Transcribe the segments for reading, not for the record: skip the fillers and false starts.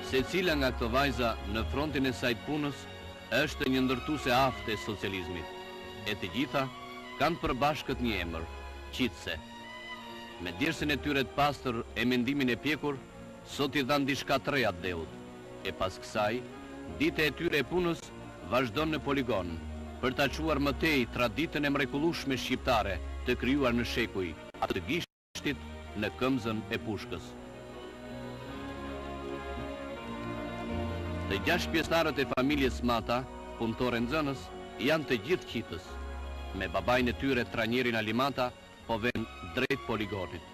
Se cila nga këto vajza në frontin e saj punës është një ndërtuese aftë e socializmit. E të gjitha kanë përbashkët një emër, Qitse. Me djersën e tyre të pastër e mendimin e pjekur, sot i dhanë diçka të reja dheut. E pas kësaj, dita e tyre e punës vazhdon në poligon, për ta quar mëtej traditën e mrekullueshme shqiptare të krijuar në shekuj, atë gishtit në këmbëzën e pushkës. Të 6 pjesëtarët e familjes Mata, punëtore nxënës, janë të gjithë Qitës. Me babajnë e tyre Tranjerin Alimata, po vën drejt poligonit.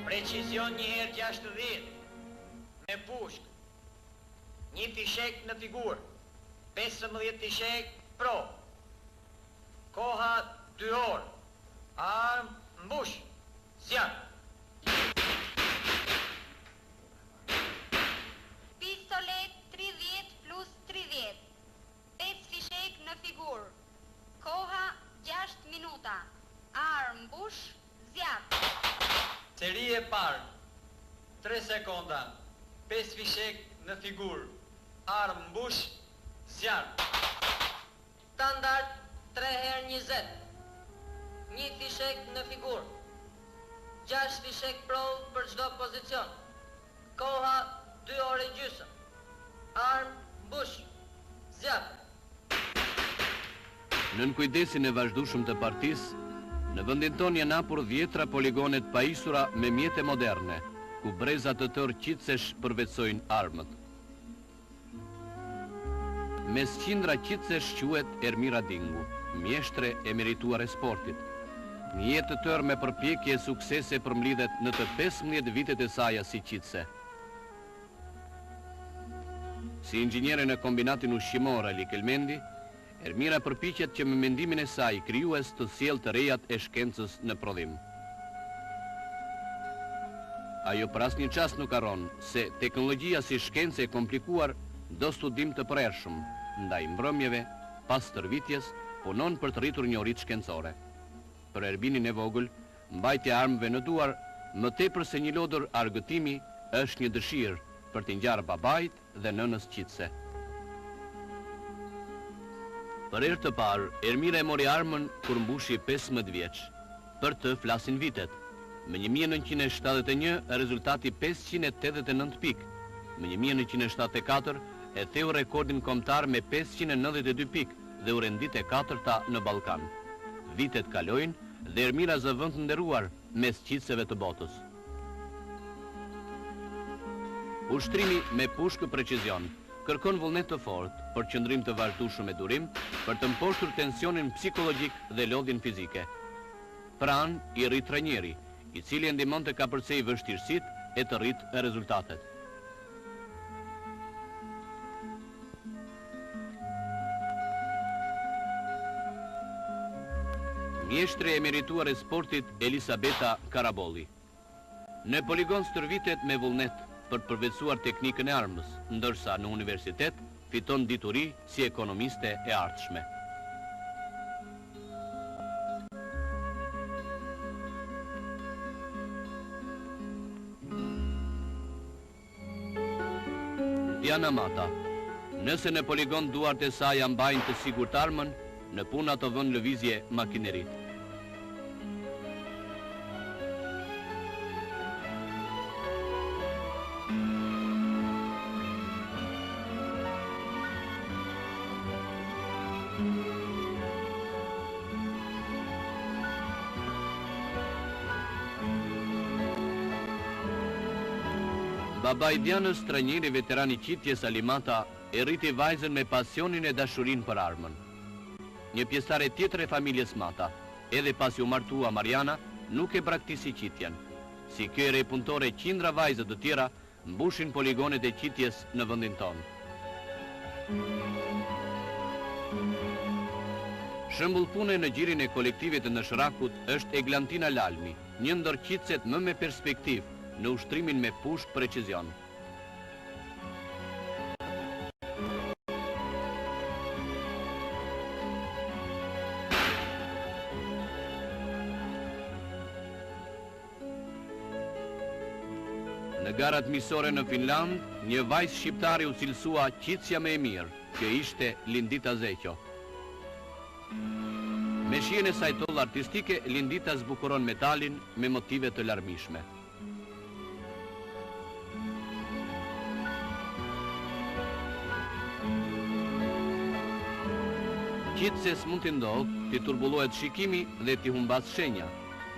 Precizion 1/60 me pushk, 1 fishek në figurë, 15 fishek pro, koha 2 orë, armë, mbush, zjarë. Pistolet 30 plus 30, 5 fishek në figurë, koha 6 minuta, armë, mbush, zjarë. Seri e parë, 3 sekonda, 5 fishek në figurë, armë, mbush, zjarë. Standard 3x20, 1 fishek në figurë, 6 fishek provë për çdo pozicion, koha 2 orë e gjysmë, armë, mbush, zjarë. Nën kujdesin e vazhdueshëm të partisë, në vendin tonë janë hapur 10 poligonet pajisura me mjete moderne, ku brezat të tërë qitsesh përvetsojnë armët. Mes qindra qitsesh quhet Ermira Dingu, mjeshtre e merituar e sportit. Një jetë të tërë me përpjekje e suksese përmlidhet në të 15 vitet e saja si qitse. Si inxhiniere në kombinatin ushqimor Ali Kelmendi, Ermira përpiqet që me mendimin e saj krijues të sjellë të rejat e shkencës në prodhim. Ajo për asnjë çast nuk harron se teknologjia si shkencë e komplikuar do studim të prershëm, ndaj mbrëmjeve, pas tërvitjes, punon për të rritur njohuritë shkencore. Për Erbinin e vogël, mbajtja e armëve në duar, më tepër se një lodër argëtimi, është një dëshirë për t'i ngjarë babait dhe nënës qitse. Për herë të parë, Ermira e mori armën kur mbushi 15 vjeç. Për të flasin vitet. Më 1971 rezultati 589 pikë. Më 1974 e theu rekordin kombëtar me 592 pikë dhe u rendit e 4-ta në Ballkan. Vitet kalojnë dhe Ermira zëvend të nderuar mes qitseve të botës. Ushtrimi me pushkë precizion kërkon vullnet të fortë, për qëndrim të vazhdueshëm e durim, për të mposhtur tensionin psikologjik dhe lodhjen fizike. Pran i rrit Tranjeri, i cili e ndihmon të kapërcej vështirësitë e të rritë rezultatet. Mjeshtre e merituar e sportit Elisabeta Karabolli. Në poligon stërvitet me vullnet për të përvetësuar teknikën e armës, ndërsa në universitet fiton dituri si ekonomiste e ardhshme. Diana Mata. Nëse në poligon duart e saj mbajnë të sigurt armën, në punë ato vën lëvizje makinerit. Baba i Dianës, Tranjeri veterani qitjes Alimata, e rriti vajzën me pasionin e dashurin për armën. Një pjesëtare tjetër e familjes Mata, edhe pasi u martua Mariana, nuk e braktisi qitjen. Si kjo ere punëtore, qindra vajzët të tjera mbushin poligonet e qitjes në vendin tonë. Shembull pune në gjirin e kolektivit në Shrakut është Eglantina Lalmi, një ndër qitëset më me perspektivë në ushtrimin me pushk precizion. Në garat misore në Finland, një vajzë shqiptare u cilësua qitësja me e mirë, që ishte Lindita Zeqo. Me shijen e saj tollë artistike, Lindita zbukuron metalin me motive të larmishme. Qitëses mund të ndodhë, të turbullohet shikimi dhe të humbas shenja,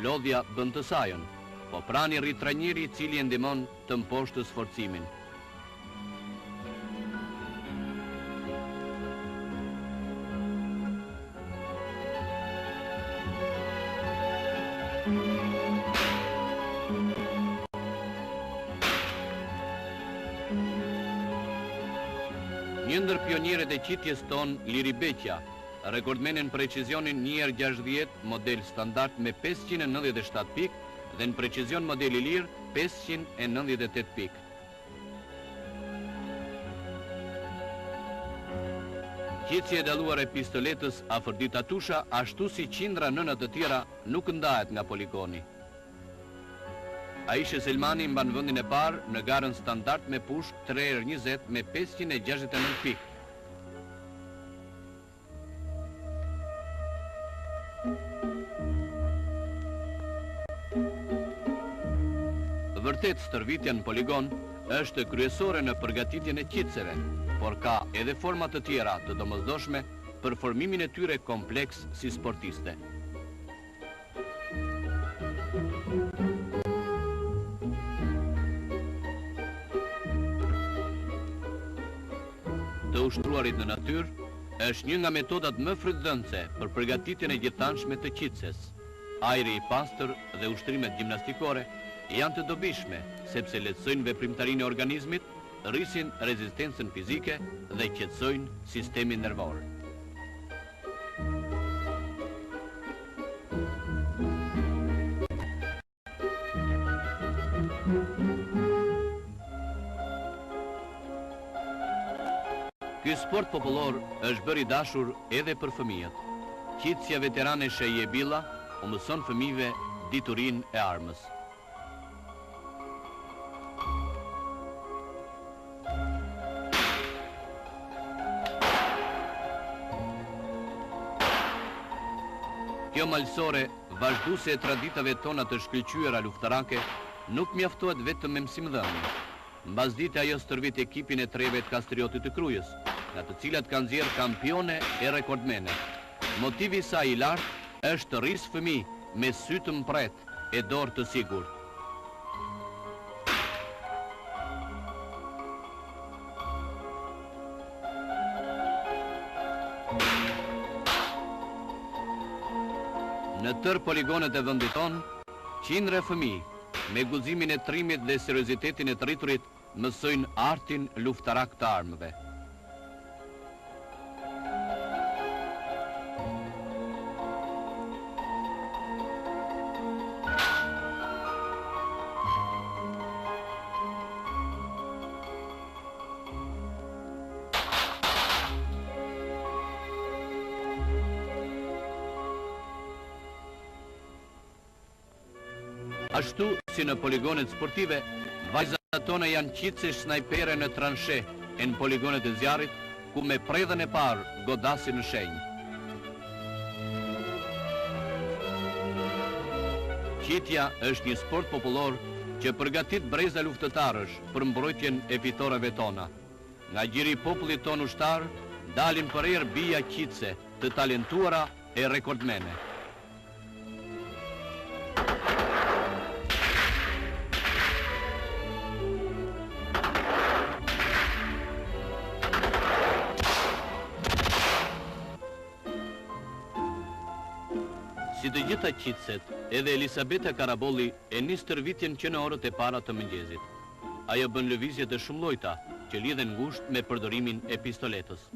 lodhja bën të sajën, po prani rrit trajniri i cili e ndihmon të mposhtë sforcimin. Një ndër pionierët e qitjes ton, Liri Beqja, rekordmenen precizionin 1/60 model standard me 597 pikë dhe në precizion modeli lirë 598 pikë. Qitësi e dalluar e pistoletës Afrodita Tusha, ashtu si qindra nëna të tjera, nuk ndahet nga poligoni. Aisha Selmani mban vendin e parë në garën standard me pushk 3x20 me 569 pikë. Vërtet, stërvitja në poligon është kryesore në përgatitjen e qitëseve, por ka edhe forma të tjera të domosdoshme për formimin e tyre kompleks si sportiste. Të ushtruarit në natyrë është një nga metodat më frytëdhënëse për përgatitjen e gjithanshme të qitëses. Ajri i pastër dhe ushtrimet gjimnastikore janë të dobishme, sepse lehtësojnë veprimtarinë e organizmit, rrisin rezistencën fizike dhe qetësojnë sistemin nervor. Ky sport popullor është bërë i dashur edhe për fëmijët. Qitësja veterane Sheje Billa u mëson fëmijëve diturinë e armës. Kjo malësore, vazhduese e traditave tona të shkëlqyera luftarake, nuk mjaftohet vetëm me mësimdhënie. Mbasdite ajo stërvit ekipin e treve të Kastriotit të Krujës, nga të cilat kanë nxjerrë kampione e rekordmene. Motivi i saj i lartë është të rrisë fëmijë me sy të mpret e dorë të sigurt. Në tërë poligonet e vendit tonë, qindra fëmijë me guximin e trimit dhe seriozitetin e të rriturit mësojnë artin luftarak të armëve. Ashtu si në poligonet sportive, vajzat tona janë qitëse snajpere në transhe e në poligonet e zjarit, ku me predhën e parë godasin në shenjë. Qitja është një sport popullor që përgatit breza luftëtarësh për mbrojtjen e fitoreve tona. Nga gjiri popullit ton ushtar, dalin për erë bija qitëse të talentuara e rekordmene. Si të gjitha qitëset, edhe Elisabeta Karabolli e nis stërvitjen që në orët e para të mëngjesit. Ajo bën lëvizje të shumë llojta, që lidhen ngushtë me përdorimin e pistoletës.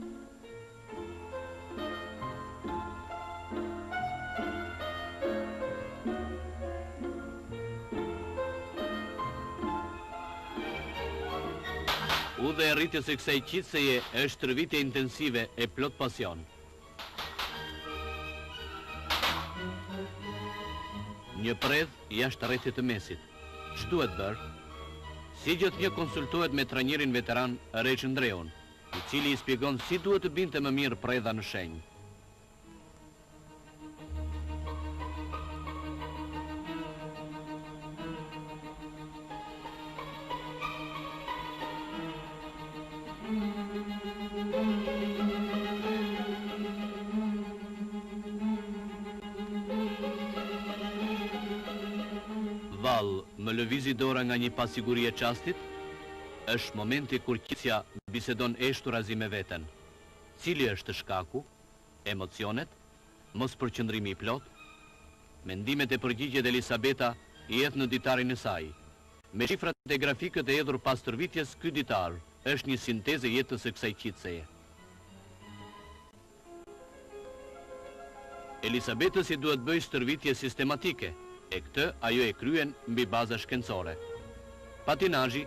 Udha e rritjes e kësaj qitseje është tërvitje intensive e plot pasion. Një predh jashtë rrethit të mesit. Ç'duhet bërë? Si gjithë një konsultohet me trajnerin veteran Reç Ndreun, i cili i shpjegon si duhet të binte më mirë predha në shenjë. Vallë, më lëvizi dora nga një pasiguri e qastit, është momenti kur qitja bisedon eshturazi me veten. Cili është shkaku? Emocionet? Mos përqëndrimi i plot? Mendimet e përgjigjet e Elisabeta i jedh në ditarin e saj. Me shifrat e grafikët e hedhur pas tërvitjes, ky ditar është një sintezë e jetës së kësaj qitseje. Elisabetës i duhet bëj stërvitje sistematike, e këtë ajo e kryen mbi baza shkencore. Patinazhi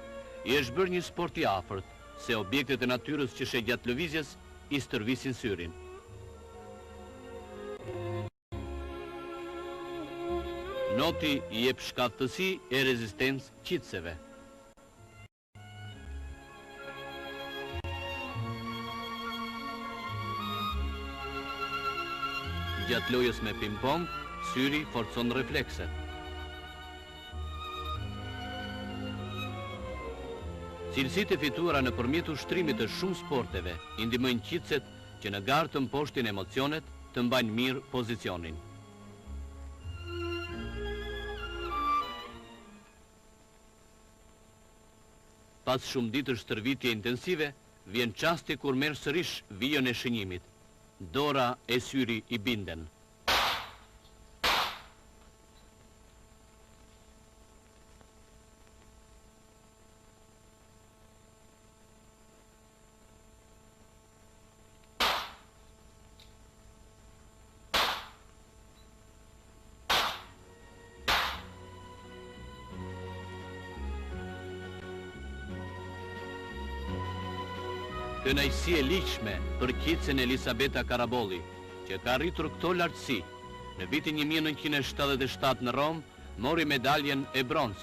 i është bërë një sport i afërt, se objektet e natyrës që sheh gjatë lëvizjes i stërvisin syrin. Noti i jep shkattësi e rezistencë qitseve. Gjatë lojës me ping-pong, syri forcon reflekset. Cilësitë e fituara nëpërmjet ushtrimit të shumë sporteve i ndihmojnë qitset që në garë të mposhtin emocionet të mbajnë mirë pozicionin. Pas shumë ditësh stërvitje intensive, vjen çasti kur merr sërish vijën e shënjimit. Dora e syri i binden. Kënaqësi e ligjshme për qitsen Elisabeta Karabolli, që ka arritur këto lartësi. Në vitin 1977 në Rom, mori medaljen e bronz.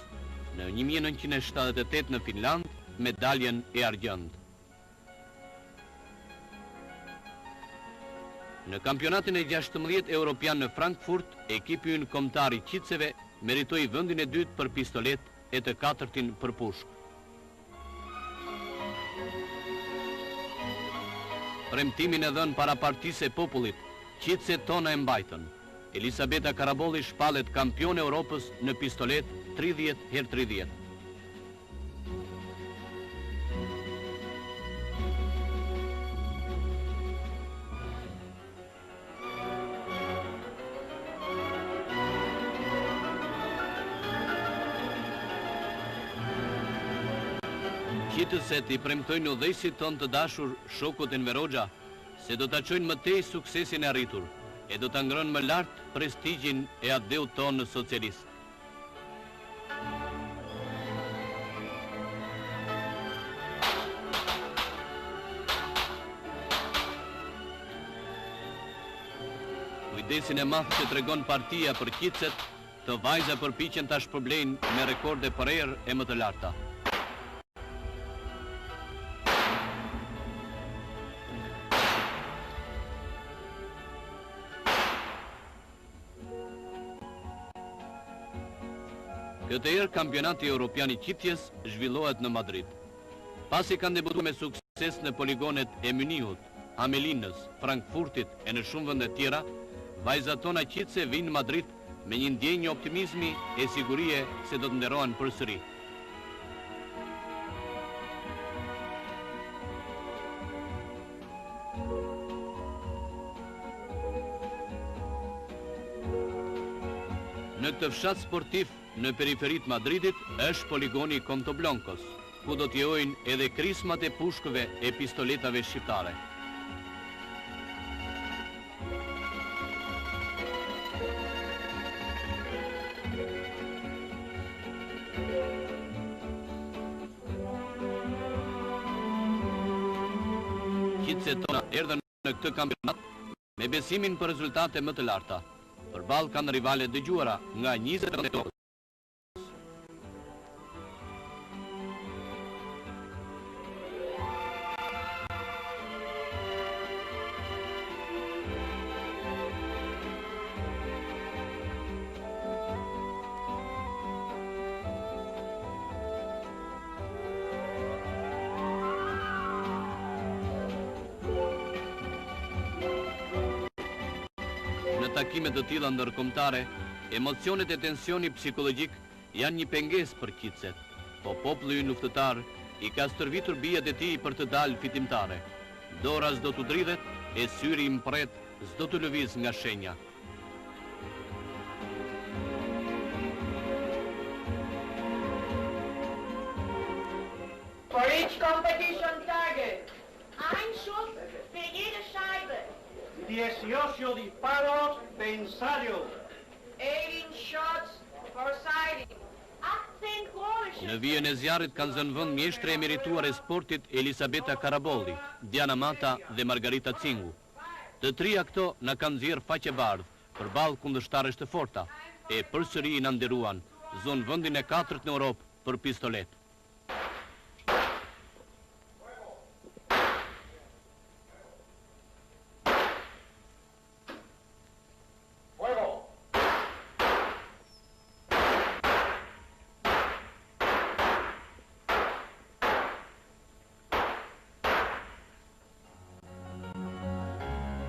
Në 1978 në Finland, medaljen e argjend. Në kampionatin e 16 europian në Frankfurt, ekipi ynë kombëtar i qitseve meritoi vendin e dytë për pistolet e të katërtin për pushk. Premtimin e dhënë para Partisë e Popullit, qitset tona e mbajtën. Elisabeta Karabolli shpallet kampion e Europës në pistolet 30x30. Qitëset i premtojnë udhëheqësit tonë të dashur, shokut Enver Hoxha, se do ta çojnë më tej suksesin e arritur e do ta ngrënë më lart prestigjin e adeut tonë socialist. Kujdesin e madh që tregon partia për qitset, të vajza përpiqen ta shpërblejnë me rekorde për erë e më të larta. Këtë herë kampionati evropian i qitjes zhvillohet në Madrid. Pasi kanë debutuar me sukses në poligonet e Munihut, Hamelinës, Frankfurtit e në shumë vende tjera, vajzat tona qitse vinë në Madrid me një ndjenjë optimizmi e sigurie se do të nderohen përsëri. Në këtë fshat sportiv në periferit Madridit është poligoni Contobloncos, ku do t'jojnë edhe krismat e pushkëve e pistoletave shqiptare. Qitse tona erdhen në këtë kampionat me besimin për rezultate më të larta. Përballë kanë rivale dëgjuara nga 20 vende të Europës. Në takimet të tilla ndërkombëtare, emocionet e tensioni psikologjik janë një pengesë për Qitset, po populli luftëtar i ka stërvitur bijat e tij për të dalë fitimtare. Dora s'do t'u dridhet e syri i mpret s'do t'u lëviz nga shenja. For each competition target. Ein Schuss für jede Scheibe. 18 disparos de ensayo. 18 shots for sighting. 18 Kronische. Në vijën e zjarrit kanë zënë vend mjeshtre e merituar e sportit Elisabeta Karabolli, Diana Mata dhe Margarita Cingu. Të trija këto na kanë nxjerrë faqebardh përballë kundërshtarësh të forta e përsëri na nderuan, zonë vendin e 4 në Europë për pistolet.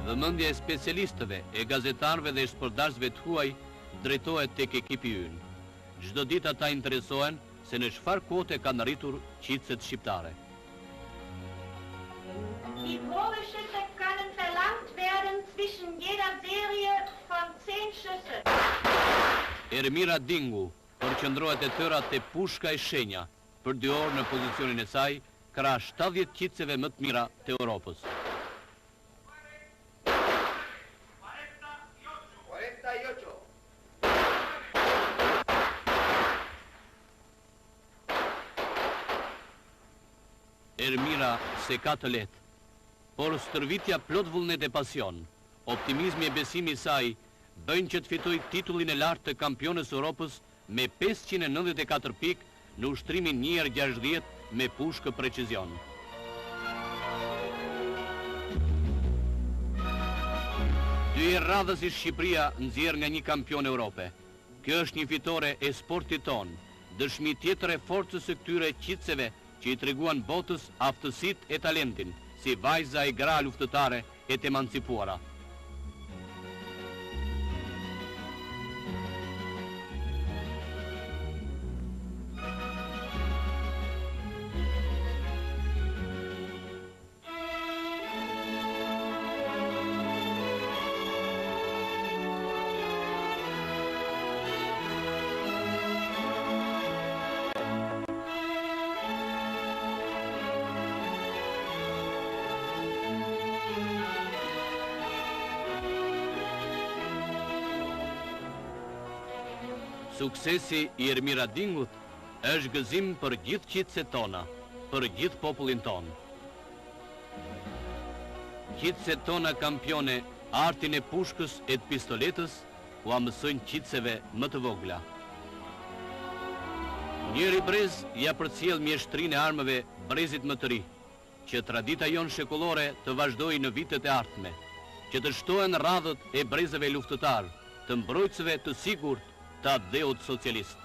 Vëmendja e specialistëve, e gazetarëve dhe sportazhëve të huaj drejtohet tek ekipi ynë. Çdo ditë ata interesohen se në çfarë kote kanë arritur qitset shqiptare. Die Torschüsse können verlangt werden zwischen jeder Serie von 10 Schüssen. Ermira Dingu përqendrohet e tëra te pushka e shenja, për 2 orë në pozicionin e saj, krah 70 qitseve më të mira të Europës. Ermira se ka të letë, por stërvitja plot vullnet e pasion, optimizmi e besimi i saj, bëjnë që të fitoj titullin e lartë të kampionës Europës me 594 pikë në ushtrimin 1/60 me pushkë precizion. Dy herë radhës i Shqipëria nxjerr nga një kampion Europe. Kjo është një fitore e sportit ton, dëshmi tjetër e forcës së këtyre qitseve që i treguan botës aftësitë e talentin, si vajza e gra luftëtare e të emancipuara. Suksesi i Ermira Dingut është gëzim për gjithë qitset tona, për gjithë popullin ton. Qitset tona kampione, artin e pushkës e të pistoletës, u mësojnë qitseve më të vogla. Njëri brez ja përcjell mjeshtrinë e armëve brezit më të ri, që tradita jonë shekullore të vazhdojë në vitet e ardhme, që të shtohen radhët e brezëve luftëtar, të mbrojtësve të sigurt të dheut socialist.